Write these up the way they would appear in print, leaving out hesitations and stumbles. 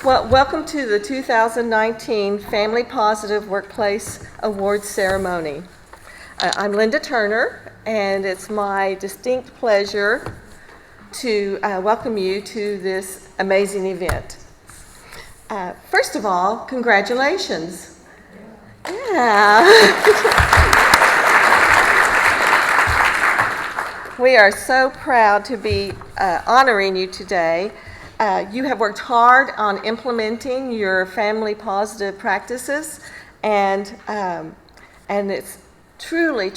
Well, welcome to the 2019 Family Positive Workplace Awards Ceremony. I'm Linda Turner, and it's my distinct pleasure to welcome you to this amazing event. First of all, congratulations. Yeah. We are so proud to be honoring you today. You have worked hard on implementing your family positive practices, and it's truly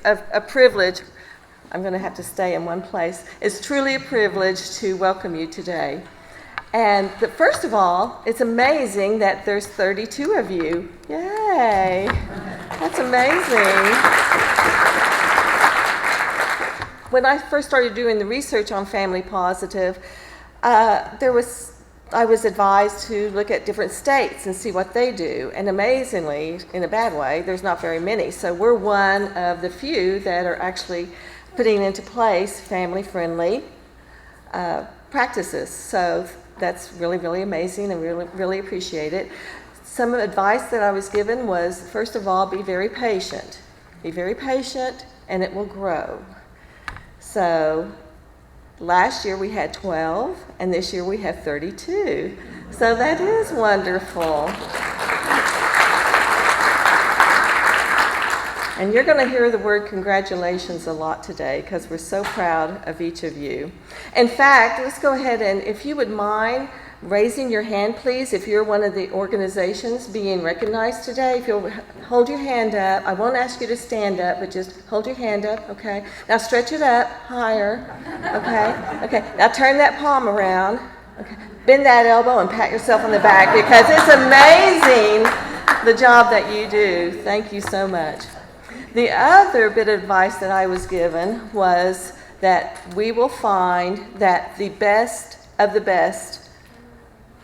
a privilege. I'm going to have to stay in one place. It's truly a privilege to welcome you today. And first of all, it's amazing that there's 32 of you. Yay! That's amazing. When I first started doing the research on Family Positive, I was advised to look at different states and see what they do. And amazingly, in a bad way, there's not very many. So we're one of the few that are actually putting into place family-friendly practices. So that's really amazing, and really appreciate it. Some advice that I was given was, first of all, be very patient. Be very patient, and it will grow. So last year we had 12, and this year we have 32. So that is wonderful. And you're going to hear the word congratulations a lot today because we're so proud of each of you. In fact, let's go ahead and, if you would mind raising your hand, please, if you're one of the organizations being recognized today, if you'll hold your hand up. I won't ask you to stand up, but just hold your hand up, okay? Now stretch it up higher, okay? Now turn that palm around, okay? Bend that elbow and pat yourself on the back because it's amazing the job that you do. Thank you so much. The other bit of advice that I was given was that we will find that the best of the best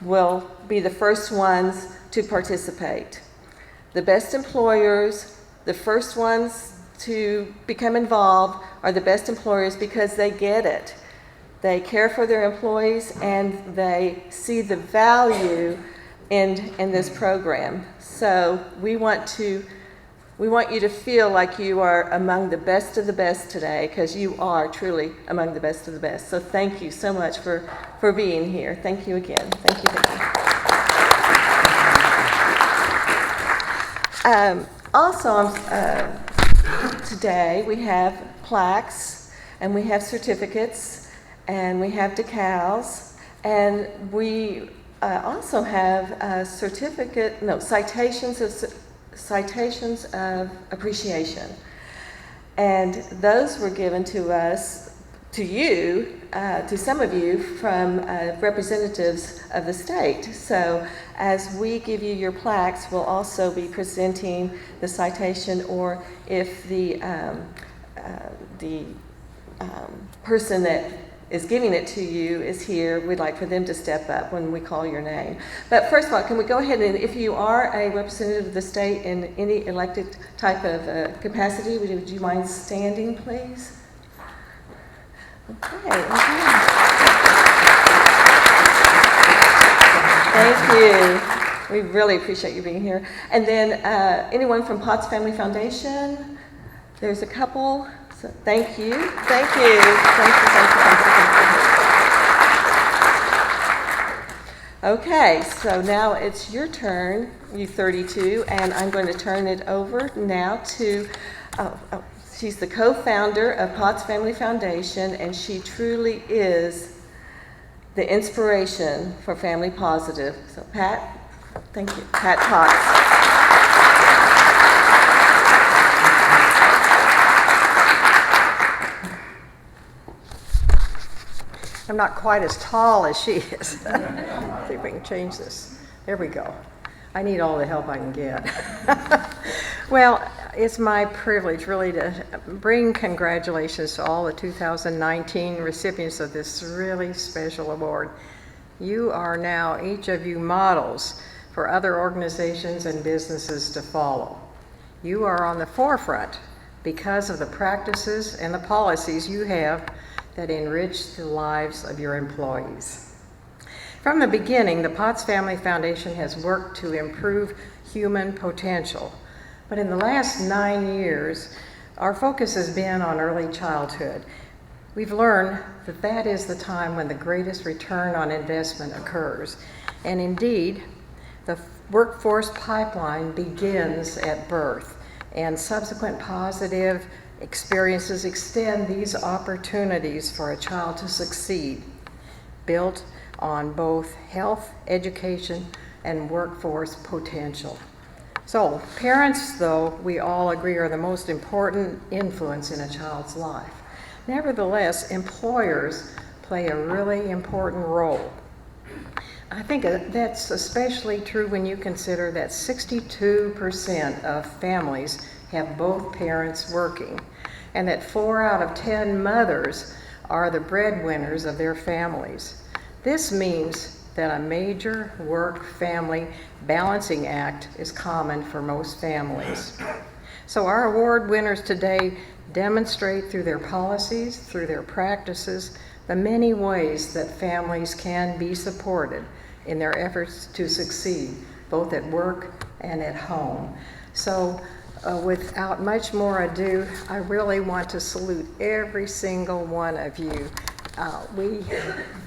will be the first ones to participate. The best employers, the first ones to become involved, are the best employers because they get it. They care for their employees and they see the value in this program. So we want you to feel like you are among the best of the best today, because you are truly among the best of the best. So thank you so much for being here. Thank you again. Thank you. Also, today we have plaques, and we have certificates, and we have decals, and we also have citations of appreciation. And those were given to us, to some of you, from representatives of the state. So as we give you your plaques, we'll also be presenting the citation, or if the person that is giving it to you is here, we'd like for them to step up when we call your name. But first of all, can we go ahead and, if you are a representative of the state in any elected type of capacity, would you mind standing, please? Okay. Thank you. We really appreciate you being here. And then anyone from Potts Family Foundation? There's a couple. So thank you. Thank you. Okay, so now it's your turn, you 32, and I'm going to turn it over now to, she's the co-founder of Potts Family Foundation, and she truly is the inspiration for Family Positive. So Pat, thank you. Pat Potts. I'm not quite as tall as she is. See if we can change this. There we go. I need all the help I can get. Well, it's my privilege really to bring congratulations to all the 2019 recipients of this really special award. You are now, each of you, models for other organizations and businesses to follow. You are on the forefront because of the practices and the policies you have that enrich the lives of your employees. From the beginning, the Potts Family Foundation has worked to improve human potential. But in the last 9 years, our focus has been on early childhood. We've learned that that is the time when the greatest return on investment occurs. And indeed, the workforce pipeline begins at birth, and subsequent positive experiences extend these opportunities for a child to succeed, built on both health, education, and workforce potential. So, parents, though, we all agree, are the most important influence in a child's life. Nevertheless, employers play a really important role. I think that's especially true when you consider that 62% of families have both parents working, and that 4 out of 10 mothers are the breadwinners of their families. This means that a major work-family balancing act is common for most families. So our award winners today demonstrate through their policies, through their practices, the many ways that families can be supported in their efforts to succeed, both at work and at home. So without much more ado, I really want to salute every single one of you.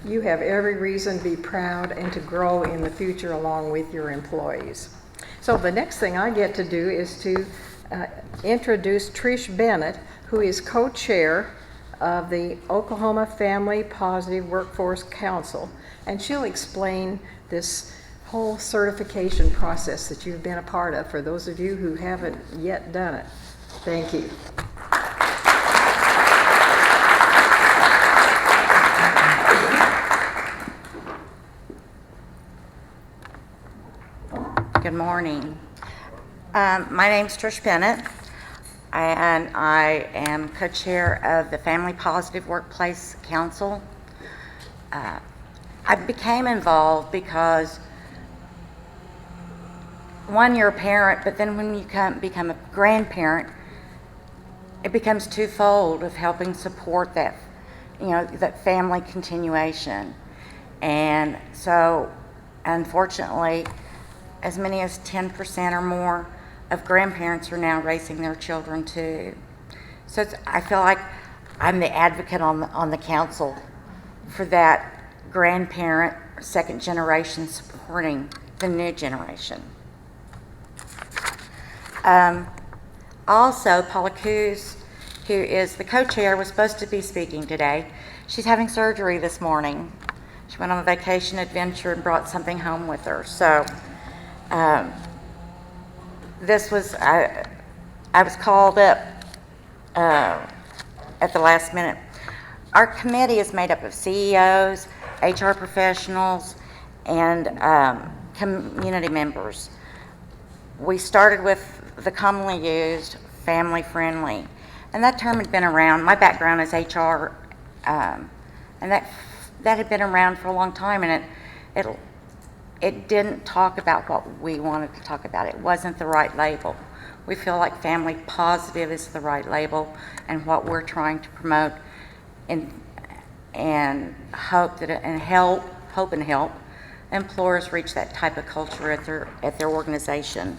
You have every reason to be proud and to grow in the future along with your employees. So the next thing I get to do is to introduce Trish Bennett, who is co-chair of the Oklahoma Family Positive Workforce Council, and she'll explain this whole certification process that you've been a part of for those of you who haven't yet done it. Thank you. Good morning. My name's Trish Bennett, and I am co-chair of the Family Positive Workplace Council. I became involved because, one, you're a parent, but then when you become a grandparent, it becomes twofold of helping support that, that family continuation. And so, unfortunately, as many as 10% or more of grandparents are now raising their children too. So I feel like I'm the advocate on the council for that grandparent, second generation supporting the new generation. Also, Paula Coos, who is the co-chair, was supposed to be speaking today. She's having surgery this morning. She went on a vacation adventure and brought something home with her. So this was, I was called up at the last minute. Our committee is made up of CEOs, HR professionals, and community members. We started with the commonly used family friendly, and that term had been around. My background is HR, and that had been around for a long time, and it didn't talk about what we wanted to talk about. It wasn't the right label. We feel like family positive is the right label and what we're trying to promote, and hope and help employers reach that type of culture at their organization.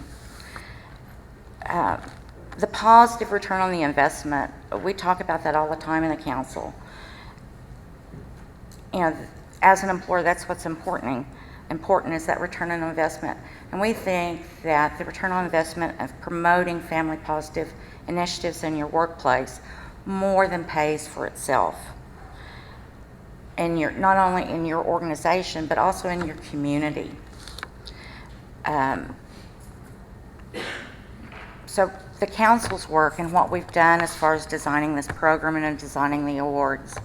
The positive return on the investment, we talk about that all the time in the council. As an employer, that's what's important is that return on investment. And we think that the return on investment of promoting family positive initiatives in your workplace more than pays for itself. And not only in your organization, but also in your community. So the council's work and what we've done as far as designing this program and designing the awards.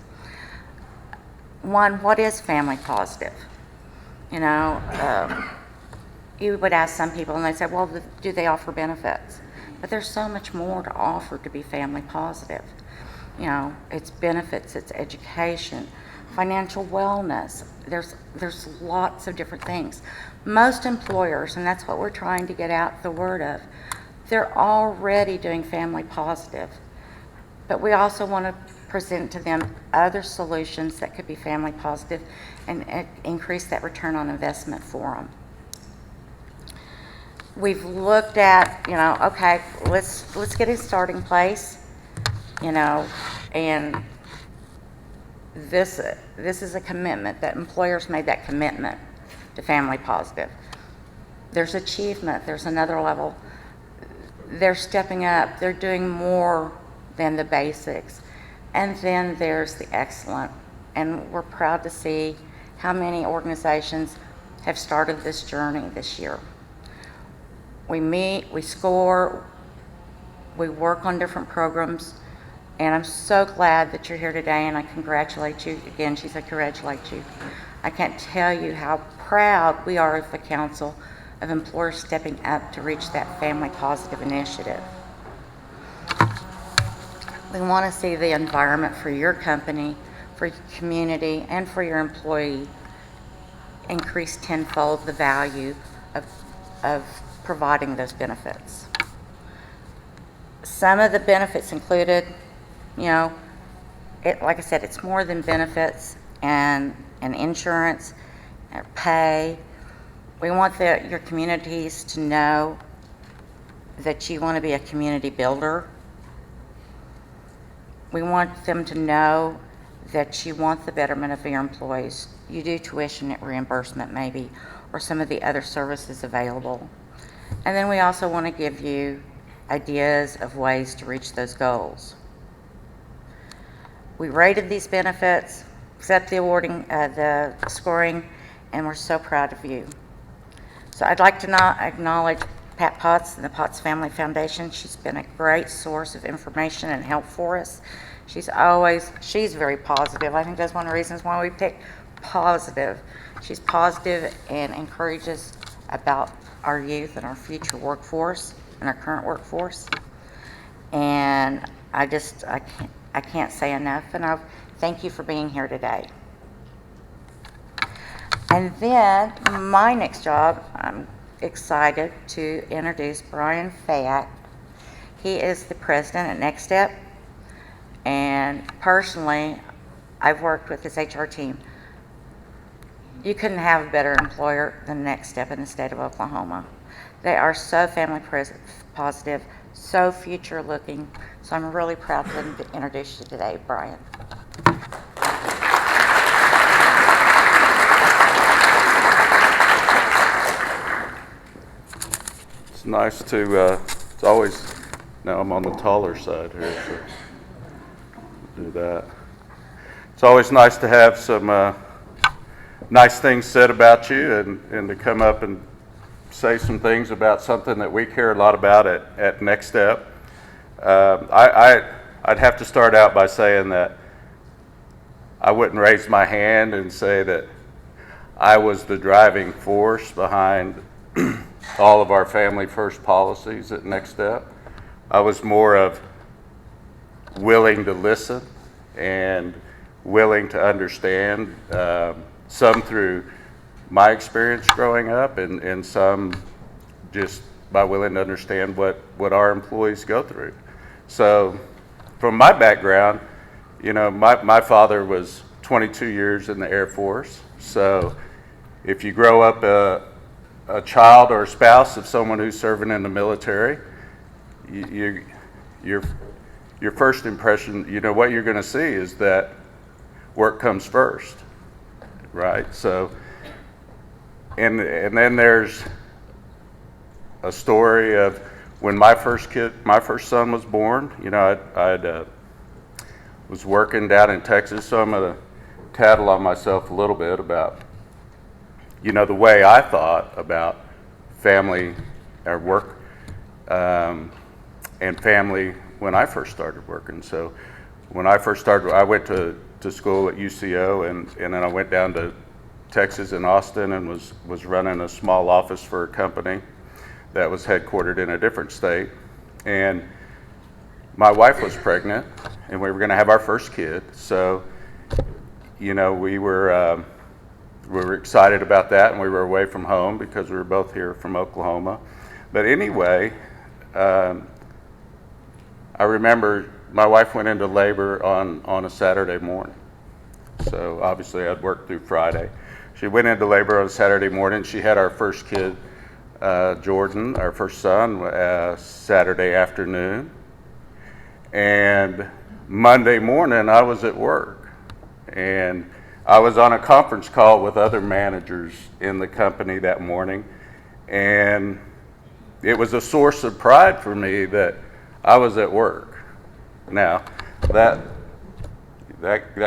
One, what is family positive? You would ask some people and they say, well, do they offer benefits? But there's so much more to offer to be family positive. It's benefits, it's education, financial wellness. There's lots of different things. Most employers, and that's what we're trying to get out the word of, they're already doing family positive. But we also want to present to them other solutions that could be family positive and increase that return on investment for them. We've looked at, okay, let's get a starting place, and this is a commitment that employers made that commitment to family positive. There's achievement, there's another level. They're stepping up, they're doing more than the basics. And then there's the excellent. And we're proud to see how many organizations have started this journey this year. We meet, we score, we work on different programs, and I'm so glad that you're here today, and I congratulate you. Again, she said congratulate you. I can't tell you how proud we are as the council of employers stepping up to reach that family positive initiative. We want to see the environment for your company, for your community, and for your employee increase tenfold the value of providing those benefits. Some of the benefits included, like I said, it's more than benefits and insurance, pay. We want your communities to know that you want to be a community builder. We want them to know that you want the betterment of your employees. You do tuition reimbursement maybe, or some of the other services available. And then we also want to give you ideas of ways to reach those goals. We rated these benefits, set the awarding, the scoring, and we're so proud of you. So I'd like to now acknowledge Pat Potts and the Potts Family Foundation. She's been a great source of information and help for us. She's very positive. I think that's one of the reasons why we picked positive. She's positive and encourages about our youth and our future workforce and our current workforce. And I can't say enough, and I thank you for being here today. And then my next job, I'm excited to introduce Brian Fayette. He is the president at Next Step, and personally, I've worked with his HR team. You couldn't have a better employer than Next Step in the state of Oklahoma. They are so family positive, so future looking, so I'm really proud to introduce you today, Brian. It's nice to, it's always, now I'm on the taller side here, so do that. It's always nice to have some nice things said about you and to come up and say some things about something that we care a lot about at Next Step. I'd have to start out by saying that I wouldn't raise my hand and say that I was the driving force behind all of our Family First policies at Next Step. I was more of willing to listen and willing to understand, some through my experience growing up and some just by willing to understand what our employees go through. So from my background, my father was 22 years in the Air Force. So if you grow up a child or a spouse of someone who's serving in the military, your first impression, what you're going to see is that work comes first, right? So, and then there's a story of when my first son was born. I was working down in Texas, so I'm going to tattle on myself a little bit about the way I thought about family or work and family when I first started working. So when I first started, I went to school at UCO and then I went down to Texas in Austin and was running a small office for a company that was headquartered in a different state. And my wife was pregnant and we were going to have our first kid. So, we were excited about that, and we were away from home because we were both here from Oklahoma. But anyway, I remember my wife went into labor on a Saturday morning. So obviously I'd worked through Friday. She went into labor on Saturday morning. She had our first kid, Jordan, our first son, Saturday afternoon. And Monday morning I was at work. And I was on a conference call with other managers in the company that morning. And it was a source of pride for me that I was at work. Now, that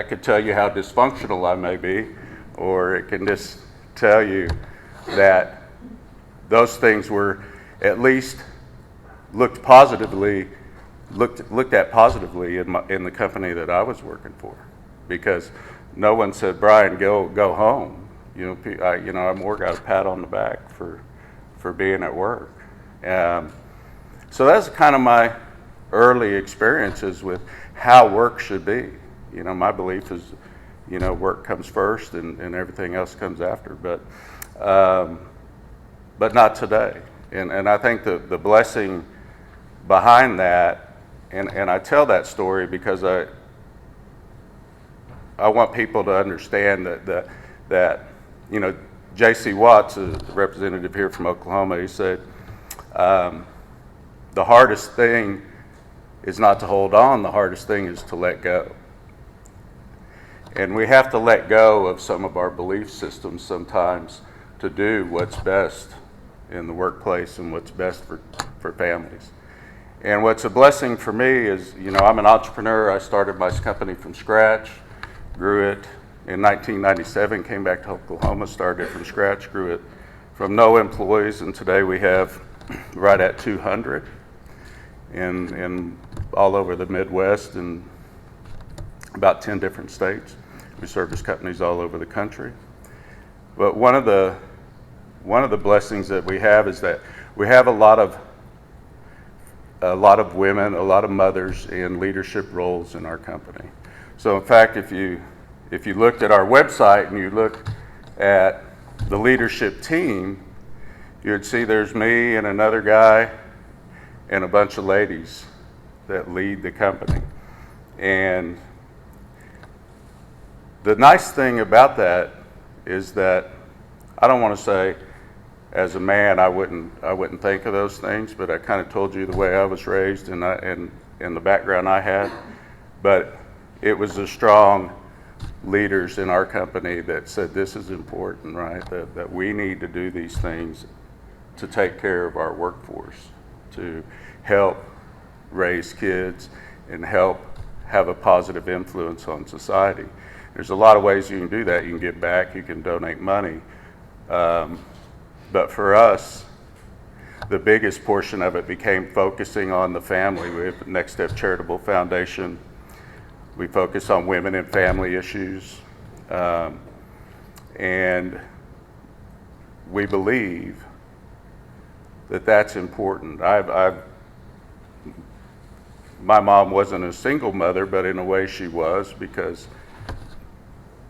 could tell you how dysfunctional I may be, or it can just tell you that those things were at least looked at positively in the company that I was working for, because no one said, "Brian, go home." I more got a pat on the back for being at work. So that's kind of my early experiences with how work should be. My belief is, work comes first and everything else comes after, but not today. And I think the blessing behind that, and I tell that story because I want people to understand that J.C. Watts, a representative here from Oklahoma, he said, the hardest thing is not to hold on, the hardest thing is to let go. And we have to let go of some of our belief systems sometimes to do what's best in the workplace and what's best for families. And what's a blessing for me is, I'm an entrepreneur. I started my company from scratch, grew it in 1997, came back to Oklahoma, started it from scratch, grew it from no employees, and today we have right at 200 in all over the Midwest and about 10 different states. We service companies all over the country. But one of the blessings that we have is that we have a lot of women, a lot of mothers in leadership roles in our company. So in fact, if you looked at our website and you look at the leadership team, you'd see there's me and another guy and a bunch of ladies that lead the company. And the nice thing about that is that I don't want to say as a man I wouldn't think of those things, but I kind of told you the way I was raised and the background I had. But it was the strong leaders in our company that said this is important, right? That we need to do these things to take care of our workforce, to help raise kids and help have a positive influence on society. There's a lot of ways you can do that. You can give back, you can donate money. But for us, the biggest portion of it became focusing on the family. We have the Next Step Charitable Foundation. We focus on women and family issues. And we believe that that's important. My mom wasn't a single mother, but in a way she was, because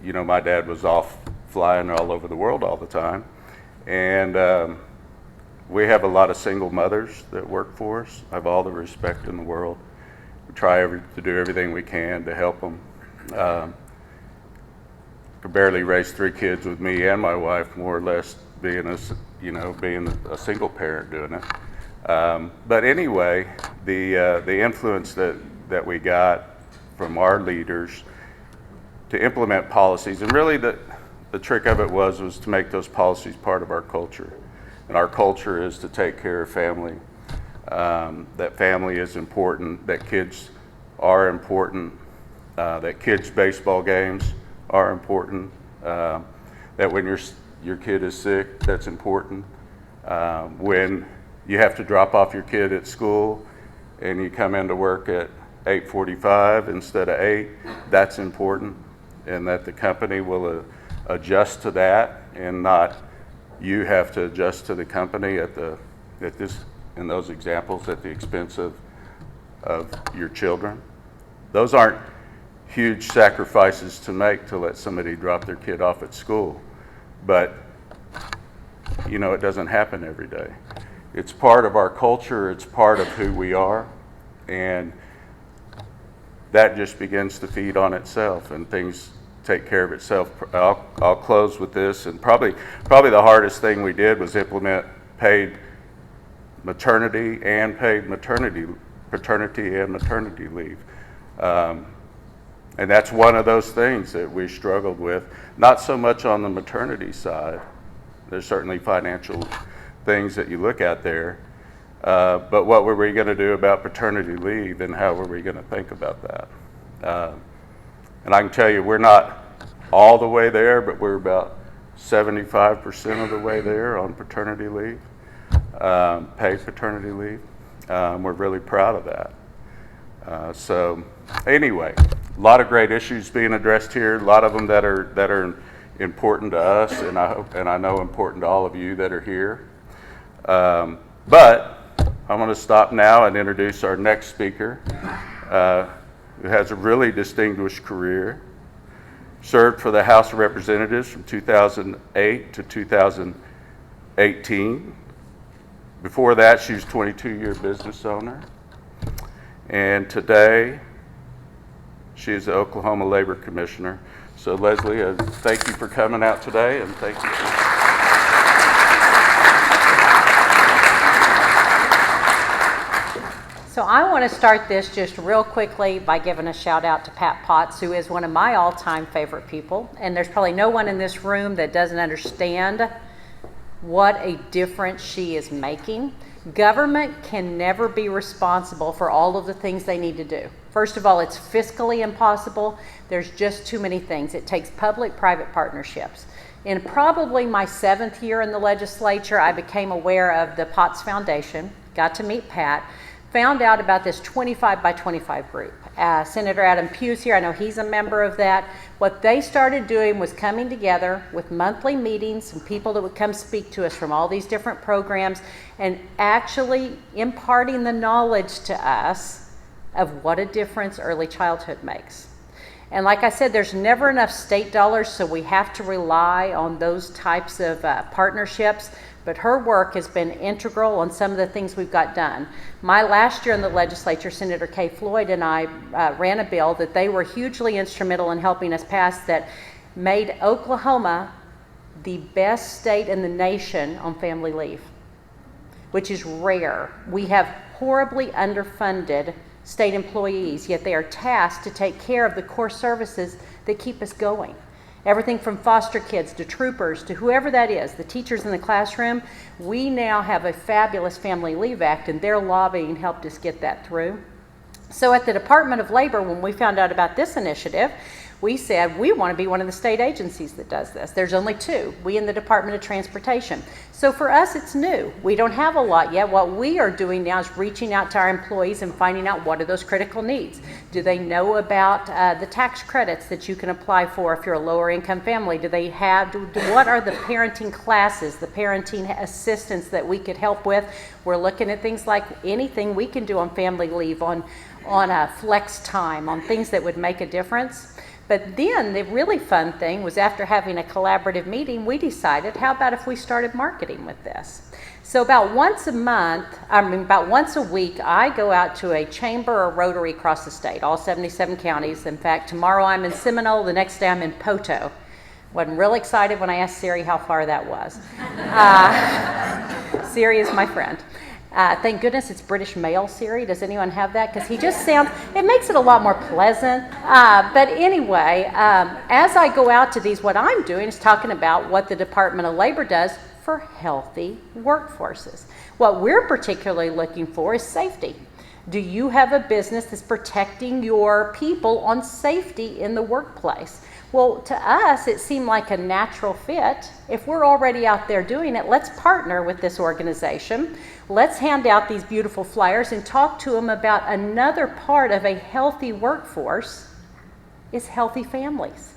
my dad was off flying all over the world all the time. And we have a lot of single mothers that work for us. I have all the respect in the world. We try to do everything we can to help them. Could barely raise 3 kids with me and my wife, more or less being a single parent doing it. But anyway, the influence that we got from our leaders to implement policies, and really the trick of it was to make those policies part of our culture. And our culture is to take care of family, that family is important, that kids are important, that kids' baseball games are important, that when your kid is sick, that's important. When you have to drop off your kid at school and you come into work at 8:45 instead of 8, that's important, and that the company will adjust to that, and not you have to adjust to the company in those examples at the expense of your children. Those aren't huge sacrifices to make to let somebody drop their kid off at school, but it doesn't happen every day. It's part of our culture, it's part of who we are, and that just begins to feed on itself and things take care of itself. I'll close with this, and probably the hardest thing we did was implement paid maternity and paid paternity and maternity leave. And that's one of those things that we struggled with, not so much on the maternity side. There's certainly financial things that you look at there, but what were we going to do about paternity leave, and how were we going to think about that? And I can tell you, we're not all the way there, but we're about 75% of the way there on paternity leave, paid paternity leave. We're really proud of that. So anyway, a lot of great issues being addressed here, a lot of them that are important to us, and I know important to all of you that are here. But I'm going to stop now and introduce our next speaker, who has a really distinguished career. Served for the House of Representatives from 2008 to 2018. Before that, she was a 22-year business owner. And today, she is the Oklahoma Labor Commissioner. So Leslie, thank you for coming out today, and thank you for... So I want to start this just real quickly by giving a shout out to Pat Potts, who is one of my all-time favorite people. And there's probably no one in this room that doesn't understand what a difference she is making. Government can never be responsible for all of the things they need to do. First of all, it's fiscally impossible. There's just too many things. It takes public-private partnerships. In probably my 7th year in the legislature, I became aware of the Potts Foundation, got to meet Pat, found out about this 25 by 25 group. Senator Adam Pugh's here. I know he's a member of that. What they started doing was coming together with monthly meetings and people that would come speak to us from all these different programs and actually imparting the knowledge to us of what a difference early childhood makes. And like I said, there's never enough state dollars, so we have to rely on those types of partnerships. But her work has been integral on some of the things we've got done. My last year in the legislature, Senator Kay Floyd and I ran a bill that they were hugely instrumental in helping us pass that made Oklahoma the best state in the nation on family leave, which is rare. We have horribly underfunded state employees, yet they are tasked to take care of the core services that keep us going. Everything from foster kids to troopers to whoever that is, the teachers in the classroom. We now have a fabulous Family Leave Act, and their lobbying helped us get that through. So at the Department of Labor, when we found out about this initiative, we said we want to be one of the state agencies that does this. There's only 2, we and the Department of Transportation. So for us, it's new. We don't have a lot yet. What we are doing now is reaching out to our employees and finding out what are those critical needs. Do they know about the tax credits that you can apply for if you're a lower income family? Do they have, what are the parenting classes, the parenting assistance that we could help with? We're looking at things like anything we can do on family leave, on flex time, on things that would make a difference. But then the really fun thing was, after having a collaborative meeting, we decided, how about if we started marketing with this? So about once a week, I go out to a chamber or rotary across the state, all 77 counties. In fact, tomorrow I'm in Seminole, the next day I'm in Poto. Wasn't real excited when I asked Siri how far that was. Siri is my friend. Thank goodness it's British male Siri. Does anyone have that? Because he just sounds, it makes it a lot more pleasant. But anyway, as I go out to these, what I'm doing is talking about what the Department of Labor does for healthy workforces. What we're particularly looking for is safety. Do you have a business that's protecting your people on safety in the workplace? Well, to us, it seemed like a natural fit. If we're already out there doing it, let's partner with this organization. Let's hand out these beautiful flyers and talk to them about another part of a healthy workforce is healthy families.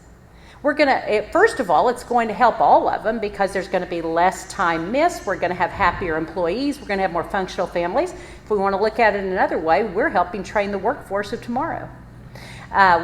We're going to, first of all, it's going to help all of them because there's going to be less time missed. We're going to have happier employees. We're going to have more functional families. If we want to look at it another way, we're helping train the workforce of tomorrow.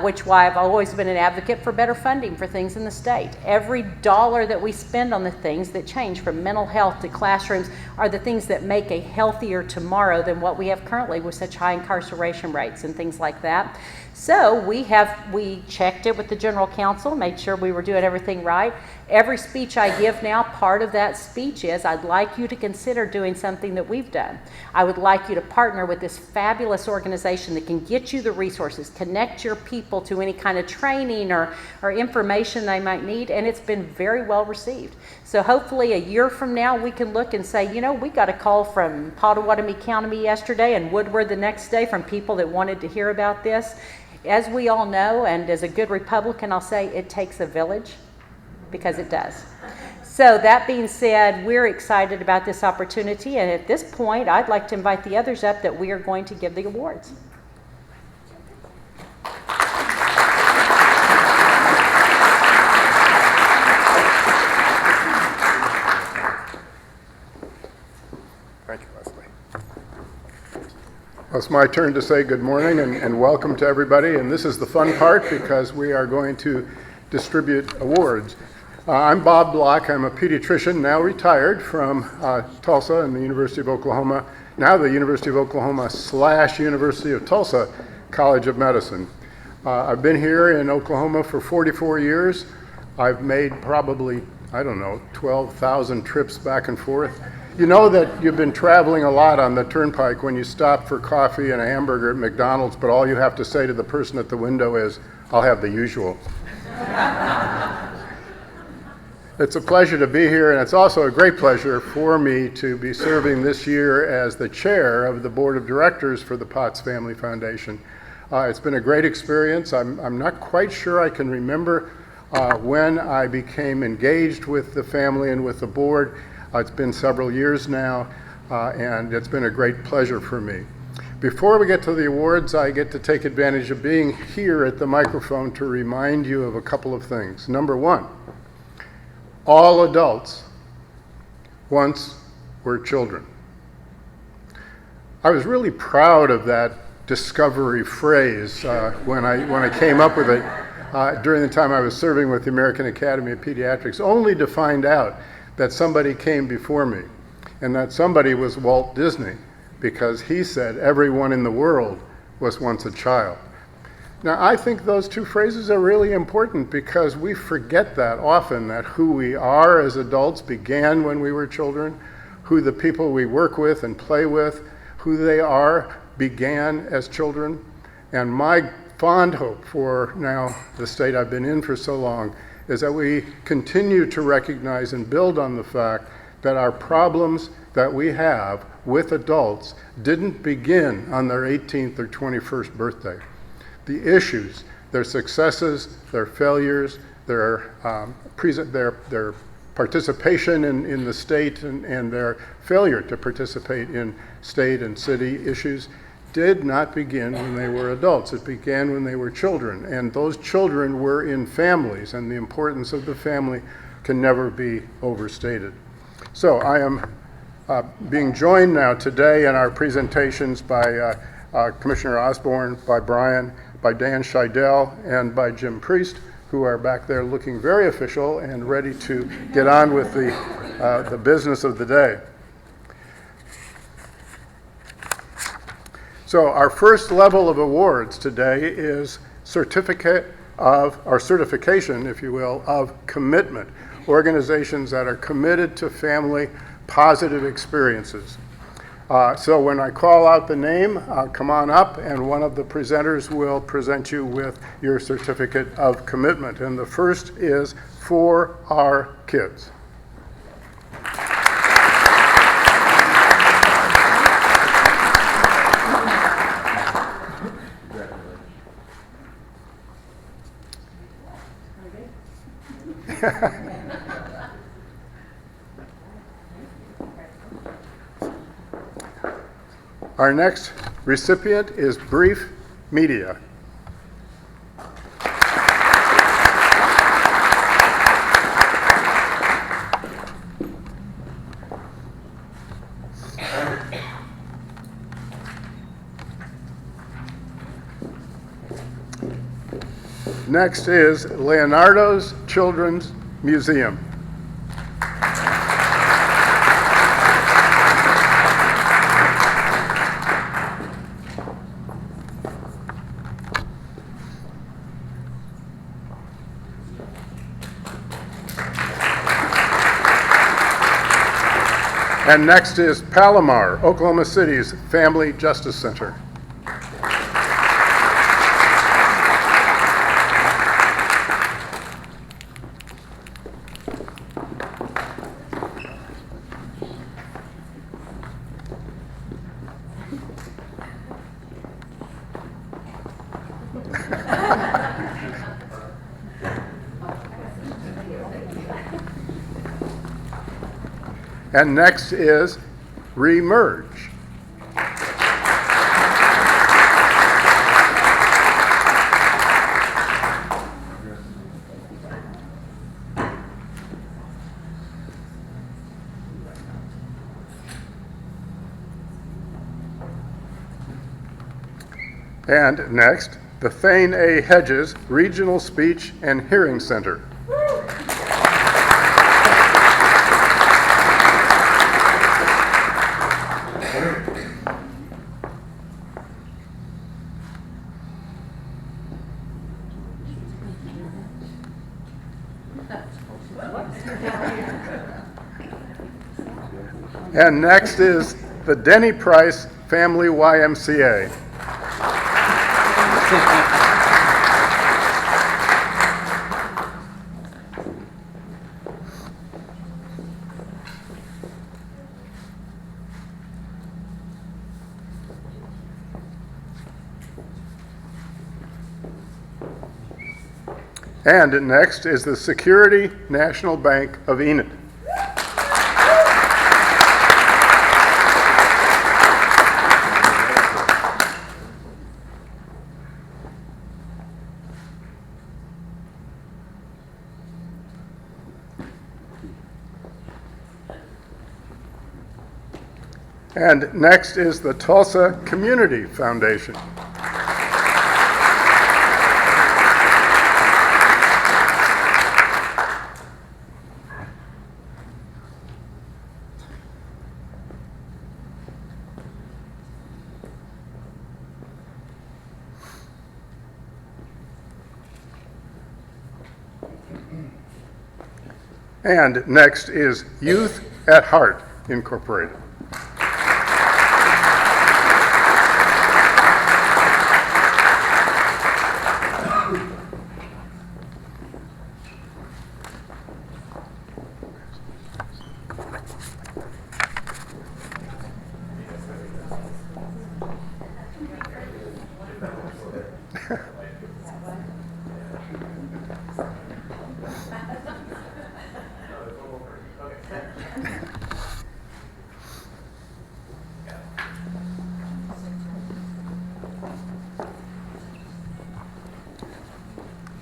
which why I've always been an advocate for better funding for things in the state. Every dollar that we spend on the things that change from mental health to classrooms are the things that make a healthier tomorrow than what we have currently with such high incarceration rates and things like that. So we checked it with the general counsel, made sure we were doing everything right. Every speech I give now, part of that speech is I'd like you to consider doing something that we've done. I would like you to partner with this fabulous organization that can get you the resources, connect your people to any kind of training or information they might need, and it's been very well received. So hopefully a year from now we can look and say, you know, we got a call from Pottawatomie County yesterday and Woodward the next day from people that wanted to hear about this. As we all know, and as a good Republican, I'll say it takes a village, because it does. So that being said, we're excited about this opportunity, and at this point, I'd like to invite the others up that we are going to give the awards. Thank you, Leslie. Well, it's my turn to say good morning and welcome to everybody. And this is the fun part because we are going to distribute awards. I'm Bob Block. I'm a pediatrician, now retired from Tulsa and the University of Oklahoma, now the University of Oklahoma / University of Tulsa College of Medicine. I've been here in Oklahoma for 44 years. I've made probably, 12,000 trips back and forth. You know that you've been traveling a lot on the turnpike when you stop for coffee and a hamburger at McDonald's, but all you have to say to the person at the window is, "I'll have the usual." It's a pleasure to be here, and it's also a great pleasure for me to be serving this year as the chair of the board of directors for the Potts Family Foundation. It's been a great experience. I'm not quite sure I can remember when I became engaged with the family and with the board. It's been several years now, and it's been a great pleasure for me. Before we get to the awards, I get to take advantage of being here at the microphone to remind you of a couple of things. Number one, all adults once were children. I was really proud of that discovery phrase when I came up with it during the time I was serving with the American Academy of Pediatrics, only to find out that somebody came before me, and that somebody was Walt Disney, because he said everyone in the world was once a child. Now, I think those two phrases are really important because we forget that often, that who we are as adults began when we were children, who the people we work with and play with, who they are, began as children. And my fond hope for now the state I've been in for so long is that we continue to recognize and build on the fact that our problems that we have with adults didn't begin on their 18th or 21st birthday. The issues, their successes, their failures, their participation in the state and their failure to participate in state and city issues did not begin when they were adults. It began when they were children, and those children were in families, and the importance of the family can never be overstated. So I am being joined now today in our presentations by Commissioner Osborne, by Brian, by Dan Scheidel, and by Jim Priest, who are back there looking very official and ready to get on with the business of the day. So our first level of awards today is certification, if you will, of commitment. Organizations that are committed to family positive experiences. So when I call out the name, come on up, and one of the presenters will present you with your certificate of commitment. And the first is For Our Kids. Our next recipient is Brief Media. Next is Leonardo's Children's Museum. And next is Palomar, Oklahoma City's Family Justice Center. And next is Remerge. And next, the Thane A. Hedges Regional Speech and Hearing Center. And next is the Denny Price Family YMCA. And next is the Security National Bank of Enid. And next is the Tulsa Community Foundation. And next is Youth at Heart Incorporated.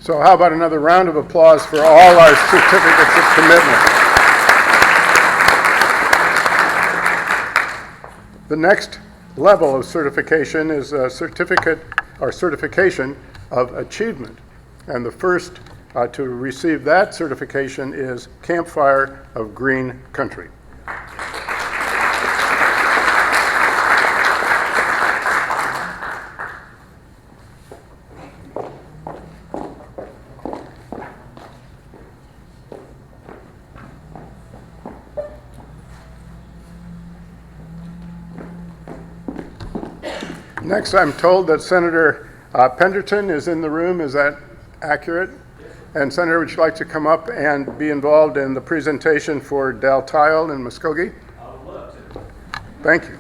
So how about another round of applause for all our certificates of commitment? The next level of certification is a certificate or certification of achievement. And the first to receive that certification is Campfire of Green Country. Next, I'm told that Senator Penderton is in the room. Is that accurate? And Senator, would you like to come up and be involved in the presentation for Daltile and Muskogee? I would love to. Thank you.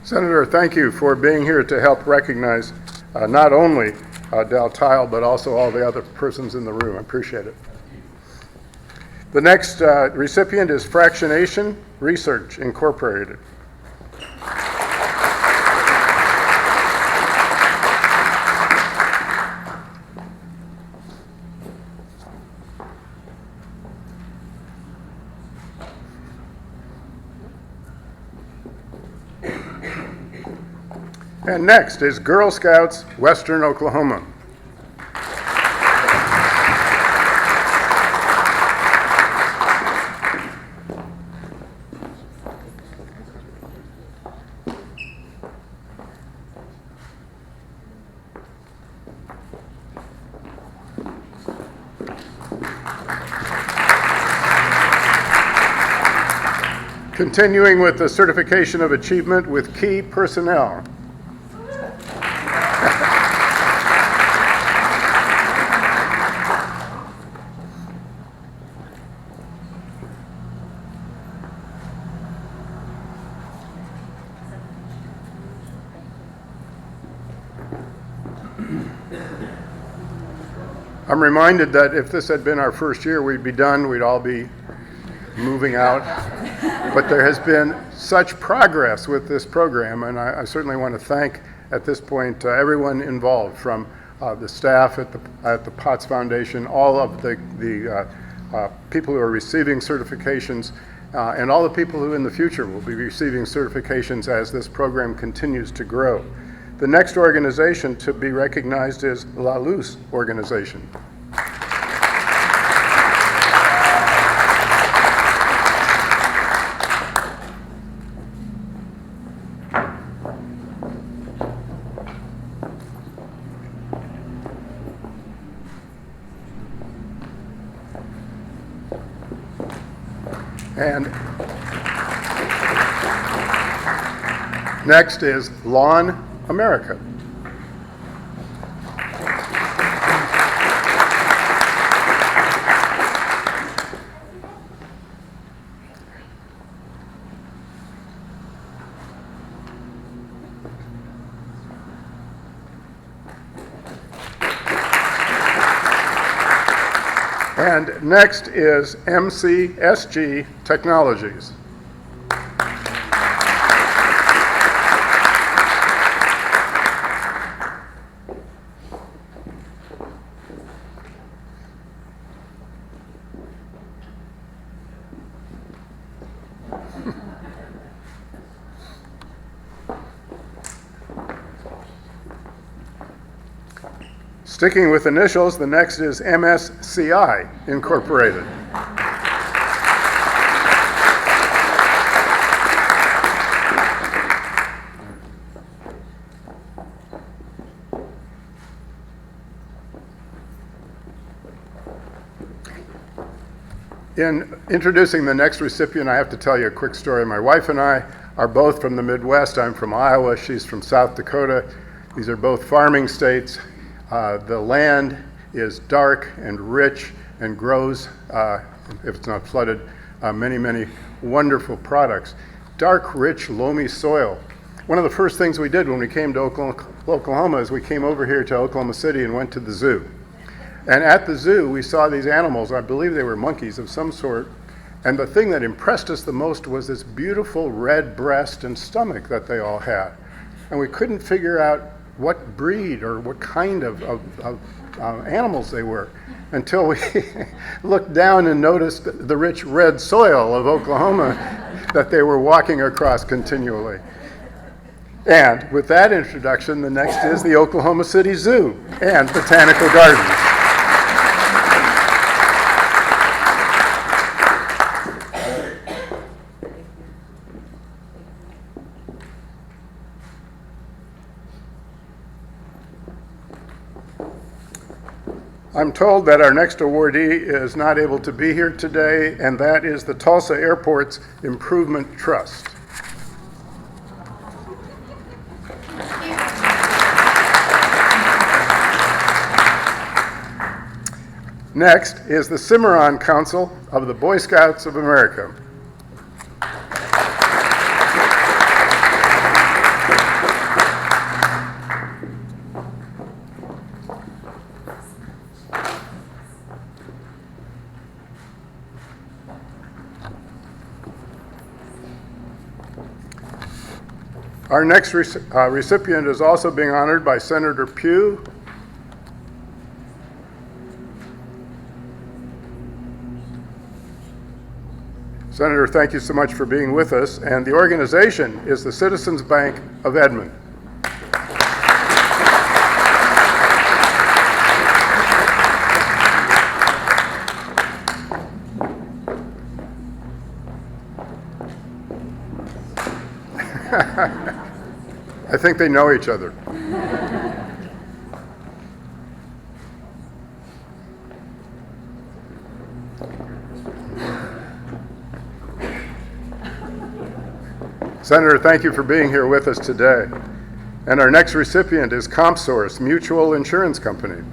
Senator, thank you for being here to help recognize not only Daltile, but also all the other persons in the room. I appreciate it. The next recipient is Fractionation Research Incorporated. And next is Girl Scouts Western Oklahoma. Continuing with the certification of achievement with key personnel. I'm reminded that if this had been our first year, we'd be done, we'd all be moving out. But there has been such progress with this program, and I certainly want to thank, at this point, everyone involved, from the staff at the Potts Foundation, all of the people who are receiving certifications, and all the people who in the future will be receiving certifications as this program continues to grow. The next organization to be recognized is La Luz Organization. And next is Lawn America. And next is MCSG Technologies. Sticking with initials, the next is MSCI Incorporated. In introducing the next recipient, I have to tell you a quick story. My wife and I are both from the Midwest. I'm from Iowa, she's from South Dakota. These are both farming states. The land is dark and rich and grows, if it's not flooded, many wonderful products. Dark, rich, loamy soil. One of the first things we did when we came to Oklahoma is we came over here to Oklahoma City and went to the zoo. And at the zoo, we saw these animals. I believe they were monkeys of some sort. And the thing that impressed us the most was this beautiful red breast and stomach that they all had. And we couldn't figure out what breed or what kind of animals they were until we looked down and noticed the rich red soil of Oklahoma that they were walking across continually. And with that introduction, the next is the Oklahoma City Zoo and Botanical Gardens. I'm told that our next awardee is not able to be here today, and that is the Tulsa Airport's Improvement Trust. Next is the Cimarron Council of the Boy Scouts of America. Our next recipient is also being honored by Senator Pugh. Senator, thank you so much for being with us. And the organization is the Citizens Bank of Edmond. I think they know each other. Senator, thank you for being here with us today. And our next recipient is CompSource Mutual Insurance Company.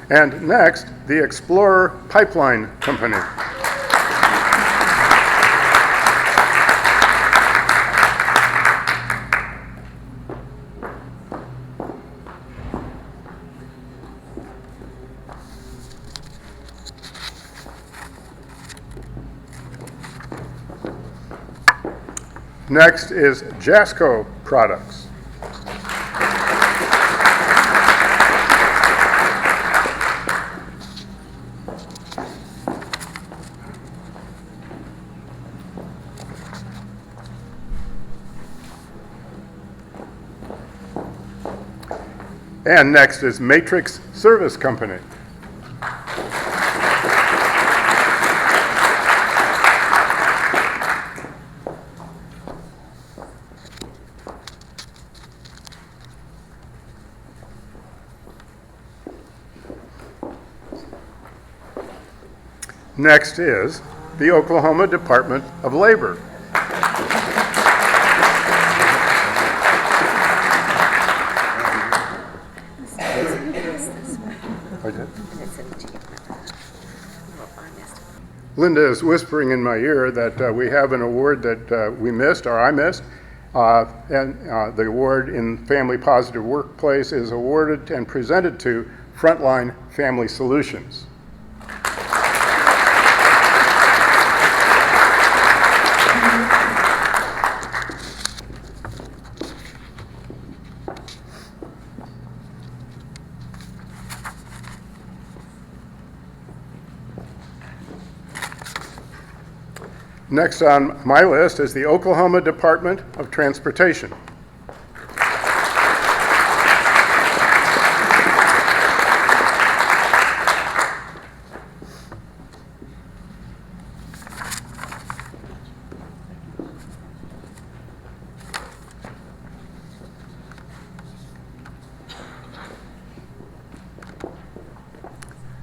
And next, the Explorer Pipeline Company. Next is Jasco Products. And next is Matrix Service Company. Next is the Oklahoma Department of Labor. Linda is whispering in my ear that we have an award that we missed, or I missed, and the award in Family Positive Workplace is awarded and presented to Frontline Family Solutions. Next on my list is the Oklahoma Department of Transportation.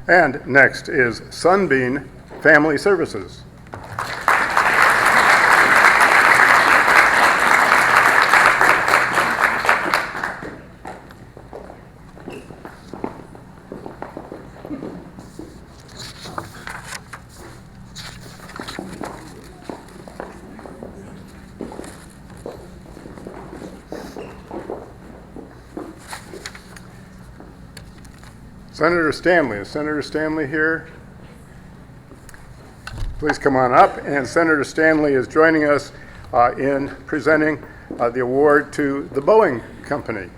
And next is Sunbeam Family Services. Senator Stanley, is Senator Stanley here? Please come on up. And Senator Stanley is joining us in presenting the award to the Boeing Company.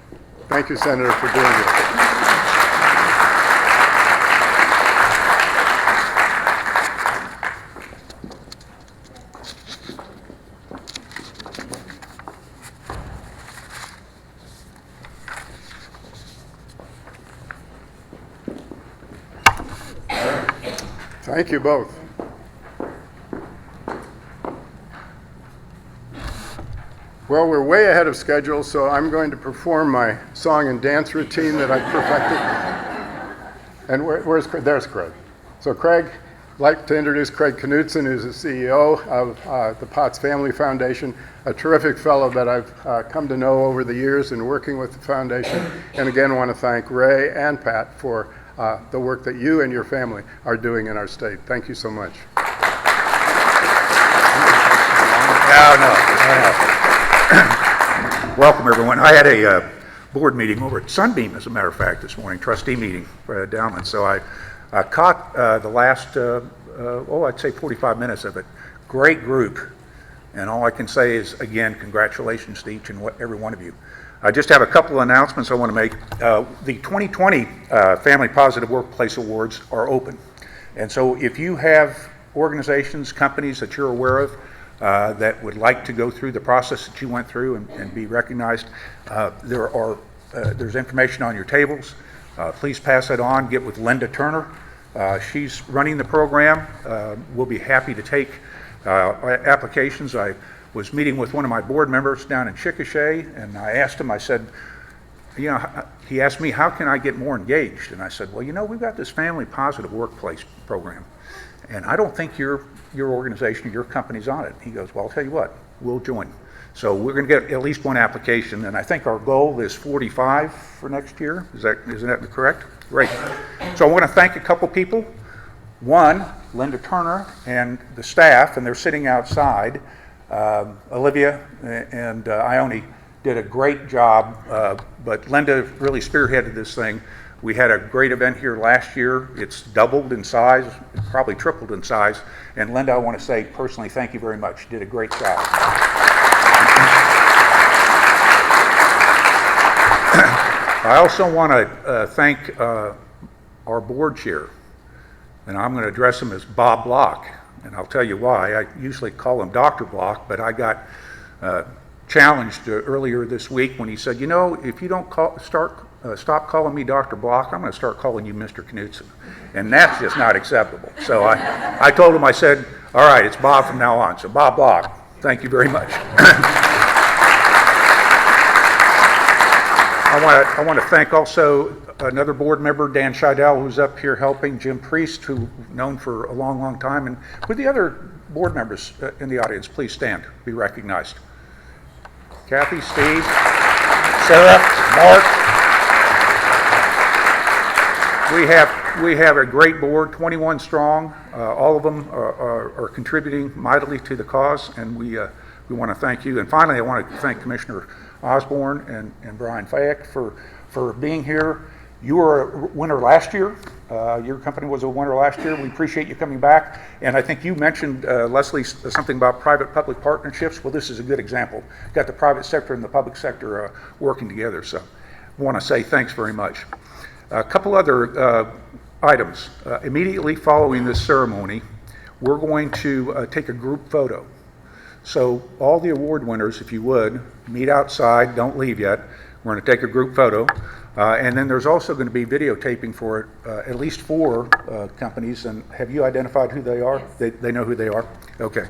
Thank you, Senator, for doing this. Thank you both. Well, we're way ahead of schedule, so I'm going to perform my song and dance routine that I perfected. And where's Craig? There's Craig. So Craig, I'd like to introduce Craig Knudsen, who's the CEO of the Potts Family Foundation, a terrific fellow that I've come to know over the years in working with the foundation. And again, I want to thank Ray and Pat for the work that you and your family are doing in our state. Thank you so much. Welcome, everyone. I had a board meeting over at Sunbeam, as a matter of fact, this morning, trustee meeting for Dowman. So I caught the last, I'd say 45 minutes of it. Great group. And all I can say is, again, congratulations to each and every one of you. I just have a couple of announcements I want to make. The 2020 Family Positive Workplace Awards are open. And so if you have organizations, companies that you're aware of that would like to go through the process that you went through and be recognized, there's information on your tables. Please pass it on. Get with Linda Turner. She's running the program. We'll be happy to take applications. I was meeting with one of my board members down in Chickasha, and I asked him, I said, he asked me, how can I get more engaged? And I said, well, we've got this Family Positive Workplace program, and I don't think your organization or your company's on it. He goes, well, I'll tell you what, we'll join. So we're going to get at least one application, and I think our goal is 45 for next year. Isn't that correct? Great. So I want to thank a couple people. One, Linda Turner and the staff, and they're sitting outside. Olivia and Ione did a great job, but Linda really spearheaded this thing. We had a great event here last year. It's doubled in size, probably tripled in size. And Linda, I want to say personally, thank you very much. You did a great job. I also want to thank our board chair, and I'm going to address him as Bob Block, and I'll tell you why. I usually call him Dr. Block, but I got challenged earlier this week when he said, if you don't stop calling me Dr. Block, I'm going to start calling you Mr. Knudsen, and that's just not acceptable. So I told him, I said, all right, it's Bob from now on. So Bob Block, thank you very much. I want to thank also another board member, Dan Scheidel, who's up here helping, Jim Priest, who I've known for a long, long time, and with the other board members in the audience, please stand, be recognized. Kathy, Steve, Sarah, Mark. We have a great board, 21 strong. All of them are contributing mightily to the cause, and we want to thank you. And finally, I want to thank Commissioner Osborne and Brian Fayek for being here. You were a winner last year. Your company was a winner last year. We appreciate you coming back. And I think you mentioned, Leslie, something about private-public partnerships. Well, this is a good example. You've got the private sector and the public sector working together. So I want to say thanks very much. A couple other items. Immediately following this ceremony, we're going to take a group photo. So all the award winners, if you would, meet outside, don't leave yet. We're going to take a group photo. And then there's also going to be videotaping for at least 4 companies. And have you identified who they are? Yes. They know who they are? Okay.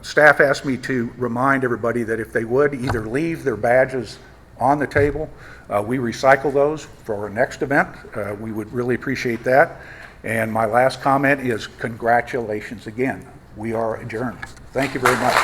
Staff asked me to remind everybody that if they would either leave their badges on the table, we recycle those for our next event. We would really appreciate that. And my last comment is congratulations again. We are adjourned. Thank you very much.